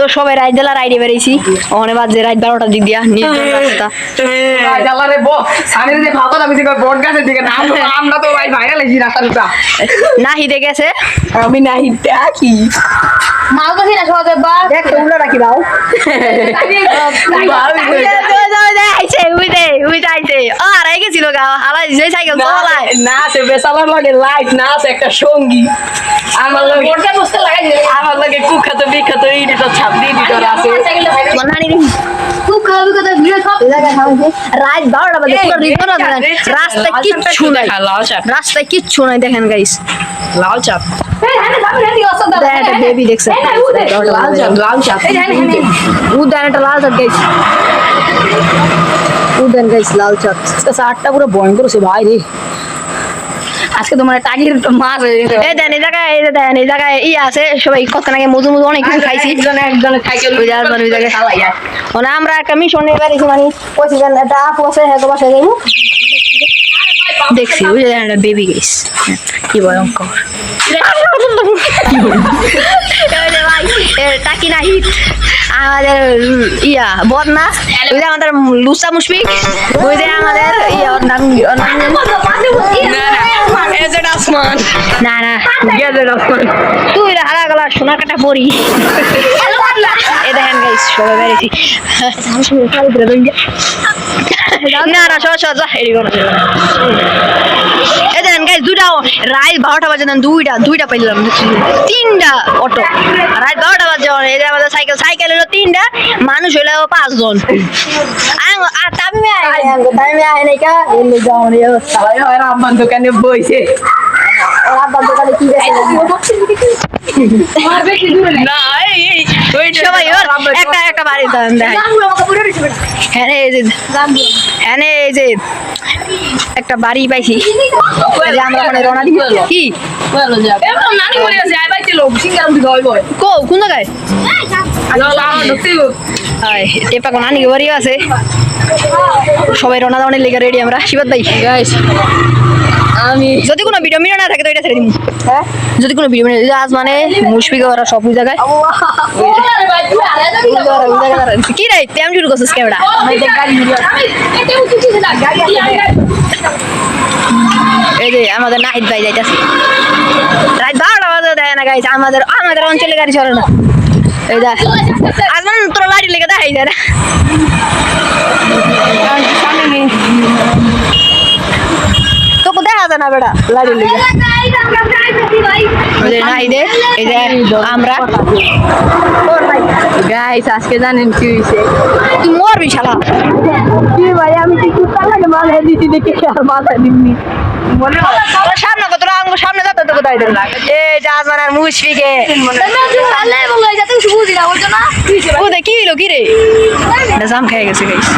তো সবাই রাইড দিলা রাইডে বেরিয়েছি ওখানে বাজে রাইড 12টার দিক দিয়া নির্জন রাস্তা রে সামনে যে ফাঁকা দামি বট গাছের দিকে নাম আমরা তো ভাই ভাইরাল হয়েছি রাস্তাটা নাহিদে গেছে আমি নাহি দেখি মাল তো কিনা সহজে বা দেখ তোমরা রাখি দাও না সে বেসালার লাগে লাইট না আছে একটা সঙ্গী আমার লাগে আমার লাগে কুখ্যাত বিখ্যাত ইডিটর ছাপ দিয়ে দিতে আছে খুব খারাপ কথা ভিডিও সব রাত 12টা বাজে পুরো রিজন রাস্তায় কিচ্ছু নাই রাস্তায় কিচ্ছু নাই দেখেন গাইস লাল চাপ একটা বেবি দেখছে লাল চাপ উদান একটা লাল চাপ গাইস উদান গাইস লাল চাপ চারটা পুরো ভয়ঙ্কর আছে ভাই রে আজকে তোমার টাকির মাছ হয়ে গেছে এই দেন এই জায়গায় ই আছে সবাই কত নাকি মজু অনেক কিছু খাইছি একজনে সাইকেল ওই জায়গায় মানে আমরা একটা মিশন নিয়ে বেরিয়েছি মানে পঁচিশ একটা আপু আছে হ্যাঁ তো বাসায় যাইবো দেখছি ওই যে একটা বেবি গাইস কি ভয়ঙ্কর টাকি না হিট আমাদের ইয়া বদনা ওই যে আমাদের লুসা মুশফিক ওই যে আমাদের ইয়া না না তুই হারা গলা সোনা কাটা পরি এ দেখেন গাইস সবাই বেরিয়েছি না না সব যা এডি করো এই দেখেন গাইস দুইটা রাত 12টা বাজে না দুইটা পাইলাম তিনটা অটো রাত 12টা বাজে এই যে আমাদের সাইকেল হলো তিনটা মানুষ হলো 5 জন আর তামিমে আয় নাই কা এলে যাও রে সবাই ওরা আমার দোকানে বইছে ওরা বাদ দোকানে কি বেচে না এই সবাই একটা বাড়ি দেন দেখ হ্যাঁ এই যে একটা বাড়ি পাইছি আমরা ওখানে রওনা দিব কি নানি বলে আছে আই বাইতে লোক সিঙ্গার উঠি গয় গয় কোন জায়গায় টেপা কোন নানি বাড়ি আছে সবাই রওনা দেওয়ার লেগে রেডি আমরা শিবাত ভাই গাইস আমি যদি কোনো ভিডিও না থাকে তো এটা ছেড়ে দিব হ্যাঁ যদি কোনো ভিডিও আজ মানে মুশফিক ওরা সব জায়গায় কি রে তেম শুরু করছিস ক্যামেরা এই যে আমাদের নাহিদ ভাই যাইতাছে রাত 12টা বাজে দেয় না গাইস আমাদের অঞ্চলে গাড়ি চলে না এই যা আজ মানে তোর লাড়ি লেগে দেখাই যায় না তোকে দেখা যায় না বেটা লাড়ি লেগে এই যে আমরা গাইস আজকে জানেন কি হইছে তুই মরবি শালা কি ভাই আমি কি কুত্তা লাগে মাথা দিছি দেখে আর মাথা দিমনি মনে তোর সামনে কত আঙ্গুর সামনে যাতে তো কোথায় দেন এই জাজমান আর মুশফিকে ওদে কি হলো কি রে এটা জাম খেয়ে গেছে গাইস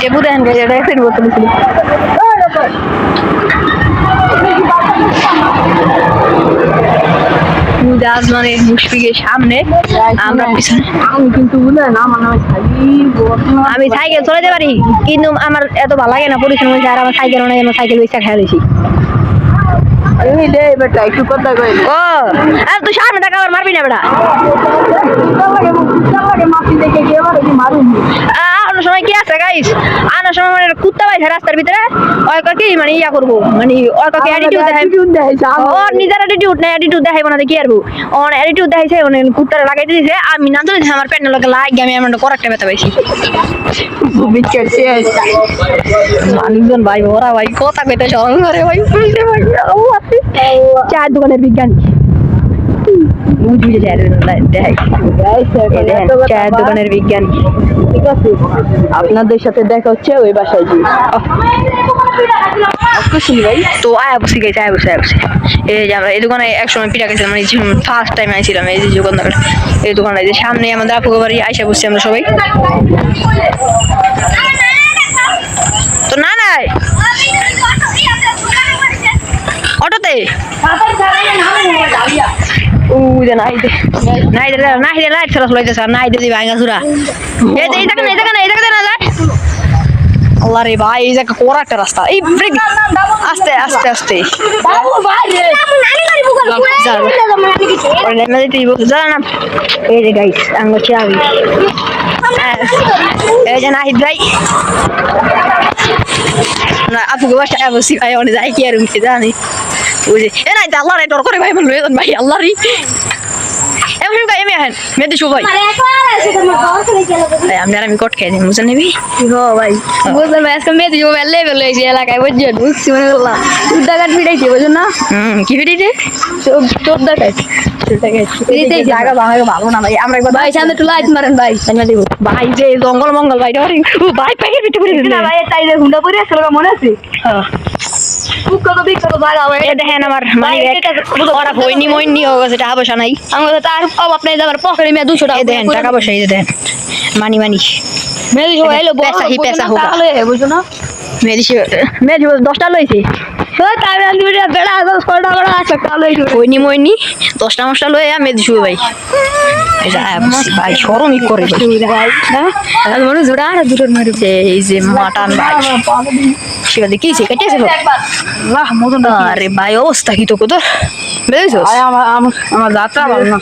এ বুদেন গাইস এটা এক্সেন্ট করতে দিছিল মুজাজ মানে মুশফিকের সামনে আমরা পিছনে আমি কিন্তু বুঝলেন আমার নামে আমি সাইকেল চলাতে পারি কিন্তু আমার এত ভালো লাগে না পরিশ্রম হয়েছে আর আমার সাইকেল অনেক আমার সাইকেল বেচা খেয়ে দিয়েছি এই রে বেটা একটু কথা কই ও আর তুই সামনে দেখা আবার মারবি না বেটা মাটি দেখে কে মারে কি মারুন আনার সময় কি আছে গাইস আনার সময় মানে কুত্তা পাইছে রাস্তার ভিতরে ওই কি মানে ইয়া করবো মানে ওই কাকে অ্যাটিটিউড দেখাইছে ওর নিজের অ্যাটিটিউড না অ্যাটিটিউড দেখাইবো না কি আরবো ওর অ্যাটিটিউড দেখাইছে মানে কুত্তারে লাগাইতে দিয়েছে আমি না ধরে আমার প্যান্টের লগে লাগে আমি এমন করেক্টটা ব্যথা পাইছি বিকেট শেষ মানুষজন ভাই ওরা ভাই কথা কইতে শরম করে ভাই বুঝতে পারি চার দোকানের বিজ্ঞানী চায়ের দোকানের বিজ্ঞানী ঠিক আছে আপনাদের সাথে দেখা হচ্ছে ওই বাসায় জি ভাই তো আয়া বসে গেছে এই যে আমরা এই দোকানে একসময় পিঠা গেছিলাম মানে ফার্স্ট টাইম আইছিলাম এই যে দোকানদার এই দোকানটা যে সামনে আমাদের আপুকে বাড়ি আইসা বসছি আমরা সবাই তো না নাই অটোতে লাইট ছাড়া চলাইতেছে আর নাই দিদি ভাঙা চুরা এই জায়গাটা না যায় আল্লাহ রে ভাই এই জায়গা কোরা একটা রাস্তা এই ব্রেক আস্তে আস্তে আস্তে বাবু ভাই রে জানা না এই যে গাইস আঙ্গো চাবি এই যে নাহিদ ভাই না আপুকে বাসায় বসি ভাই অনেক যাই কি আর উঠে জানি বুঝে এ নাই আল্লাহ রে ডর করে ভাই বলবে ভাই আল্লাহ রে এমন গাই আমি আহেন মেদি শো ভাই আমি আর আমি কট খেয়ে দিই বুঝে নিবি ভাই বুঝলেন ভাই আজকে মেয়েদের জন্য লেভেল হয়েছে এলাকায় বুঝছো ঢুকছি মনে করলাম চোদ্দা কাঠ পিটাইছি বুঝো না কি ভিডিওতে চোদ্দা কাঠ জায়গা ভালো না ভাই আমরা একবার ভাই সামনে একটু লাইট মারেন ভাই দিব ভাই যে জঙ্গল মঙ্গল ভাই ডরিং ভাই প্যাকেট ভিতরে করে দিন না ভাই তাই যে হুন্ডা পরে আসলে মনে আছে খুব কত বিগ কত জায়গা ভাই এ দেখেন আমার মানি ব্যাগ ওরা হইনি মইনি হয়ে গেছে টাকা পয়সা নাই আমার তার অভাব নাই যাবার পকেটে মেয়ে 200 টাকা এই দেখেন টাকা পয়সা এই যে দেখেন মানি মেয়ে সবাই এলো पैसा ही पैसा होगा। তাহলে বুঝো না মেদি 10টা লইছে তো তাই আমি ভিডিও বেড়া 10 টাকা বড় আছে তাহলে হইনি মইনি 10টা মশটা লই মেদি শুয়ে ভাই এটা ভাই শরমই করে ভাই হ্যাঁ আর মনে জোড়া আর দুটোর মারি এই যে মাটান ভাই সেটা দেখিছে কেটেছে বাহ মতন আরে ভাই অবস্থা কি তো কত বুঝছো আমার যাত্রা ভালো না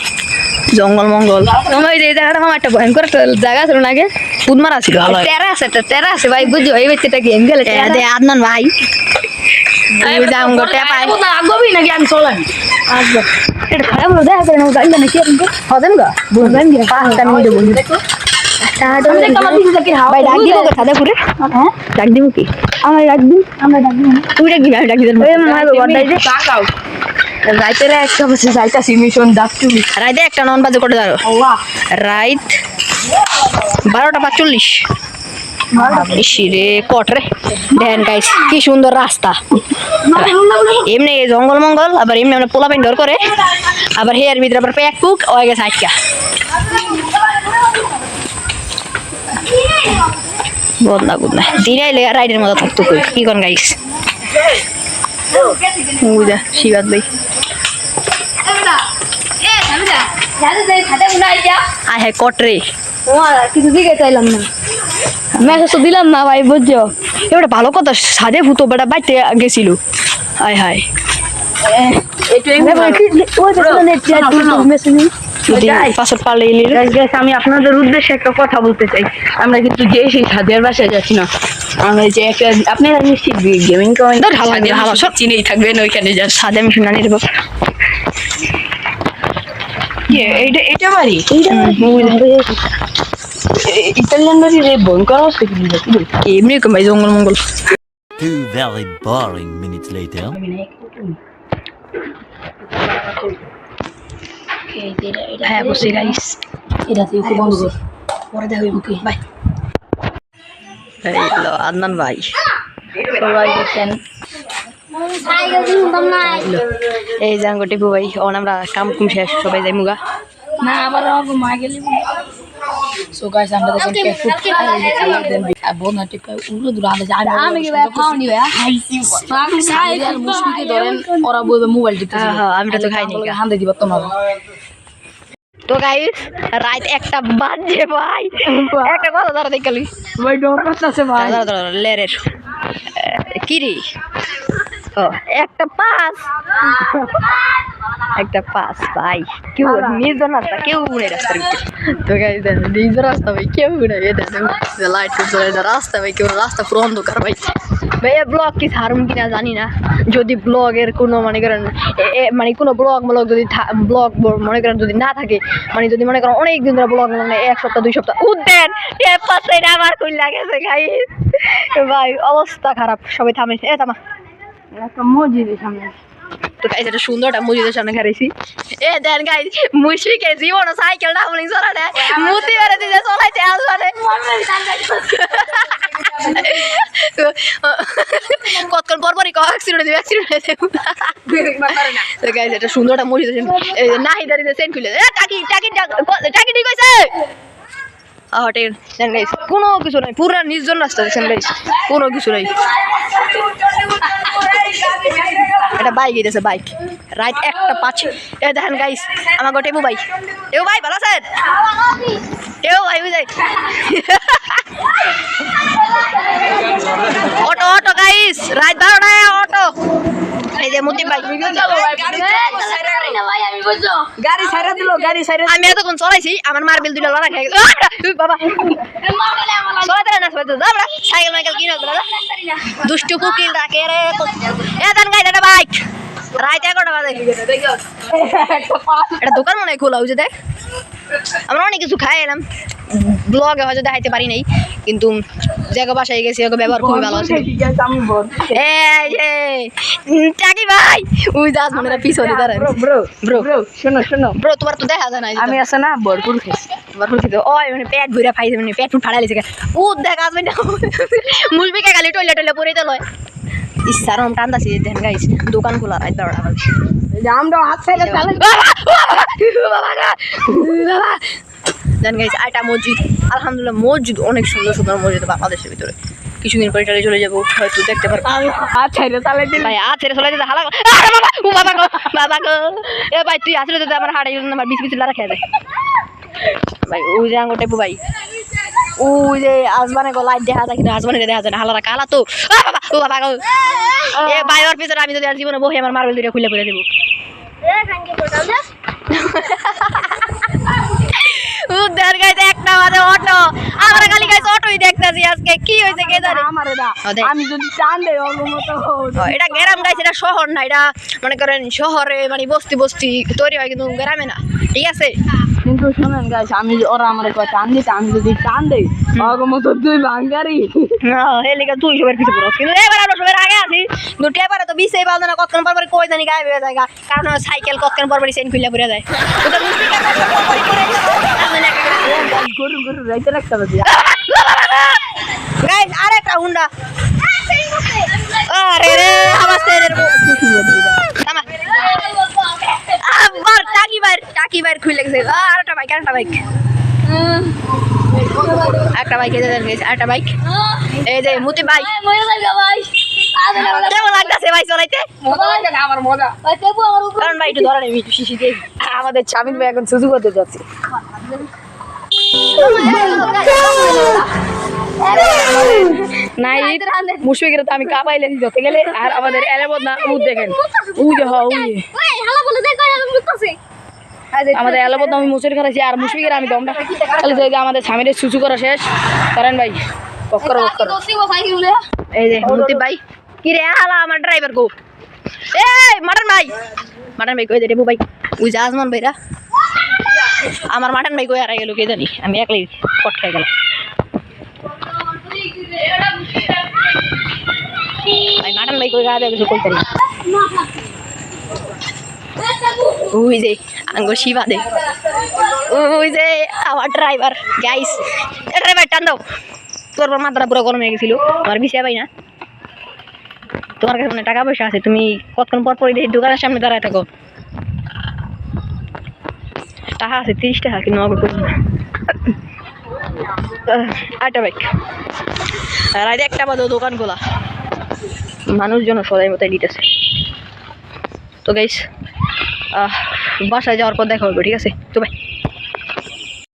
জঙ্গল মঙ্গল তোমার এই জায়গাটা আমার একটা ভয়ঙ্কর একটা জায়গা ছিল না আগে পুদমারা ছিল ভালো তেরা আছে ভাই বুঝছো এই বাচ্চাটা গেম খেলে দে আদনান ভাই এই জাম গোটে পাই না আগবি নাকি আমি চলেন আসবে এটা খারাপ হলো দেখা যায় না জানি না কি আপনি হদেন গা বুঝবেন কি 5টা মিনিট বলুন আমি দেখতে আমার দিকে কি হাওয়া ভাই ডাক দিব কথা পুরে হ্যাঁ ডাক দিব কি আমরা ডাক দিই তুই ডাক দিবি আমি ডাক দিই এই মার বড়াই যে তাকাও রাইতে রে একটা বসে যাইতাছি মিশন ডাকছু রাইতে একটা নন বাজে করে দাও আল্লাহ রাইত 12টা 45 ইসি রে কট রে দেন গাইস কি সুন্দর রাস্তা এমনি জঙ্গল মঙ্গল আবার এমনি আমরা পোলা পাইন ধর করে আবার হেয়ার ভিতরে আবার প্যাক পুক হয়ে গেছে আটকা বদনা গুদনা দিনে এলে রাইডের মতো থাকতো কই কি কোন গাইস বুঝা শিবাদ ভাই আয় হ্যাঁ কট রে কিছু দিকে চাইলাম না মেসেজ তো দিলাম না ভাই বুঝছো এবারে ভালো কথা সাদে ভূতো বেটা বাইতে গেছিল আয় হায় পাসওয়ার্ড পারলে আমি আপনাদের উদ্দেশ্যে একটা কথা বলতে চাই আমরা কিন্তু যে সেই সাদের বাসায় যাচ্ছি না আমরা যে একটা আপনারা নিশ্চিত গেমিং ভালো সব চিনেই থাকবেন ওইখানে যা সাদে আমি শুনা নিয়ে এটা এটা বাড়ি ইতালিয়ান বাড়ি রে ভয়ঙ্কর অবস্থা এমনি ভাই জঙ্গল মঙ্গল 2 very boring minutes later. হ্যাঁ বসে গাইস এটা তুই খুব বন্ধ কর পরে দেখা হইব কি বাই এই হলো আদনান ভাই সবাই দেখেন এই যে আঙ্গো টিপু ভাই অন আমরা কাম কুম শেষ সবাই যাই মুগা না আবার আমাকে মা গেলি সো গাইস আমরা দেখেন কে ফুট দেন বোনা টিপা উলো দূর আলে যায় আমি কি ভাই খাওনি ভাই আর মুশকিলে ধরেন ওরা বলবে মোবাইল টিপতে হ্যাঁ আমি তো খাইনি হান্দে দিবা তোমার তো গাইস রাত একটা বাজে ভাই একটা কথা ধরে দেখালি ভাই ডর করতেছে ভাই লেরের কি রে ও একটা পাস ভাই কেউ নিজ রাস্তা কেউ নেই রাস্তার ভিতরে তো গাইস নিজ রাস্তা ভাই কেউ নেই এটা লাইট চলে রাস্তা ভাই কেউ রাস্তা পুরো অন্ধকার ভাই ভাই ব্লগ কি ছাড়ুন কিনা জানি না যদি ব্লগের কোনো মনে করেন মানে কোনো ব্লগ যদি ব্লগ মনে করেন যদি না থাকে মানে যদি মনে করেন অনেক দিন ধরে ব্লগ মানে 1 সপ্তাহ 2 সপ্তাহ উদ্দেন আমার কই লাগেছে গাইস ভাই অবস্থা খারাপ সবাই থামে থামা একটা মসজিদের সামনে তো গাইস এটা সুন্দর একটা মসজিদের সামনে খাইছি দেন গাইস মুশফিকে জীবন সাইকেল না বলিং সরা না মুতি বেরে দিতে চলাইতে আসলে কতক্ষণ পরপরই অ্যাক্সিডেন্ট তো গাইস এটা সুন্দর একটা মসজিদের এই নাহি দাঁড়িয়ে সেন্ট খুলে টাকি ঠিক হইছে দেন গাইস কোনো কিছু নাই পুরো নির্জন রাস্তা দেখেন গাইস কোনো কিছু নাই এটা বাইক গেছে বাইক রাইট 1:05 দেখেন গাইস আমার গোটেবু ভাই ভালো আছেন ভাই বুঝাই গাড়ি ছাইরা দিল গাড়ি ছাইরা আমি এতক্ষণ চলাইছি আমার মার্বেল দুইটা লড়া খেয়ে গেল বাবা চলাতে না চলাতে দাঁড়া সাইকেল মাইকেল কিনে দাদা দুষ্টু কুকিল ডাকে রে এ দান গাই দাদা বাইক রাইতে 11টা বাজে এটা দোকান মনে হয় খোলা হয়েছে দেখ আমরা অনেক কিছু খাই এলাম ব্লগে হয়তো দেখাইতে পারি নাই কিন্তু জায়গা বাসায় গেছি ওকে ব্যবহার খুবই ভালো আছে আমি বল টাকি ভাই ওই দাস মনে পিছনে দাঁড়ায় ব্রো ব্রো শোনো ব্রো তোমার তো দেখা যায় না আমি আছে না ভরপুর খাইছি ভরপুর খেতে ওই মানে পেট ভরে খাইছে মানে পেট ফুট ফাড়াইছে ও দেখা আসবে না মুলবিকে খালি টয়লেট পরে তো লয় ইচ্ছারম টান্দাছি দেন গাইস দোকান খোলা রাত 12টা বাজে আমরা হাত ছাইরা চালাই দেন গাইস আটা মসজিদ আলহামদুলিল্লাহ মসজিদ অনেক সুন্দর সুন্দর মসজিদ বাংলাদেশের ভিতরে কিছুদিন পরে চলে যাবো হয়তো দেখতে পারবো হাত ছাইরা চালাই দিল ভাই ছেড়ে চলে যেতে হালা বাবা গো এ ভাই তুই আসলে তো আমার হাড়ে আমার বিচ লারা খেয়ে দেয় ভাই ওই যে আঙ্গুর টেপু ভাই ওই যে আসমানে গো লাইট দেখা যায় কিন্তু আসমানে দেখা যায় না হালারা কালা তো ও বাবা গো এ ভাই ওর পিছনে আমি যদি আর জীবনে বহি আমার মার্বেল দুইটা খুলে দেবো উদ্ধার গাইছে একটা বাজে অটো আমরা খালি গাইছে অটোই দেখতেছি আজকে কি হয়েছে কে জানে আমারে না আমি যদি চান দেই ওর মতো এটা গ্রাম গাইছে এটা শহর না এটা মনে করেন শহরে মানে বস্তি বস্তি তৈরি হয় কিন্তু গ্রামে না ঠিক আছে কিন্তু শুনেন গাইস আমি ওরা আমারে কয় চান দিতে আমি যদি চান দেই ওর মতো দুই বাঙ্গারি হেলিকা তুই সবার কিছু করছ কিন্তু এবার আমরা সবার আগে আছি কিন্তু টেপারে তো বিশেই পাল না কতক্ষণ পর পর কই জানি গায়েব হয়ে যায় কারণ সাইকেল কতক্ষণ পর পর চেইন খুলে পড়ে যায় ওটা মিস্ত্রি গরু গরু রাইতে রাখতে হবে গাইস আরেকটা হুন্ডা আরে রে আওয়াজ তেরের থামা আবার টাকি বাইর খুলে গেছে আরেকটা বাইক একটা বাইক এদের গেছে আরেকটা বাইক এই যে মুতি বাইক কেমন লাগতেছে ভাই চলাইতে আমার মজা কারণ ভাই একটু ধরা নেই একটু শিশি দিয়ে আমাদের চামিন ভাই এখন সুজু করতে যাচ্ছে নাই মুশফিকের তো আমি কাবাইলে যেতে গেলে আর আমাদের এলাবদ না উদ দেখেন উদ আমাদের এলাবদ আমি মুসুর করেছি আর মুশফিকের আমি দমটা তাহলে যে আমাদের স্বামীর সুচু করা শেষ করেন ভাই বক্কর এই যে মুতি ভাই কি রে হালা আমার ড্রাইভার গো এই মাটন ভাই কই দে রেবু ভাই ওই যে আজমান ভাইরা আমার মাটন ভাই কই আর গেল কে জানি আমি একলাই কট খাই গেলাম ভাই মাটন ভাই কই গাদা কিছু কইতে না ওই যে আঙ্গো শিবা দে ওই যে আমার ড্রাইভার গাইস ড্রাইভার টান দাও তোর মাথাটা পুরো গরম হয়ে গেছিল আমার বিছিয়া ভাই না তোমার কাছে মানে টাকা পয়সা আছে তুমি কতক্ষণ পর পর এই দোকানের সামনে দাঁড়ায় থাকো টাকা আছে 30 টাকা কিন্তু নগদ করবো না আটা বাইক রাইতে একটা বাজে দোকান খোলা মানুষজন সদাই মতো দিতেছে তো গাইস বাসায় যাওয়ার পর দেখা হবে ঠিক আছে তো ভাই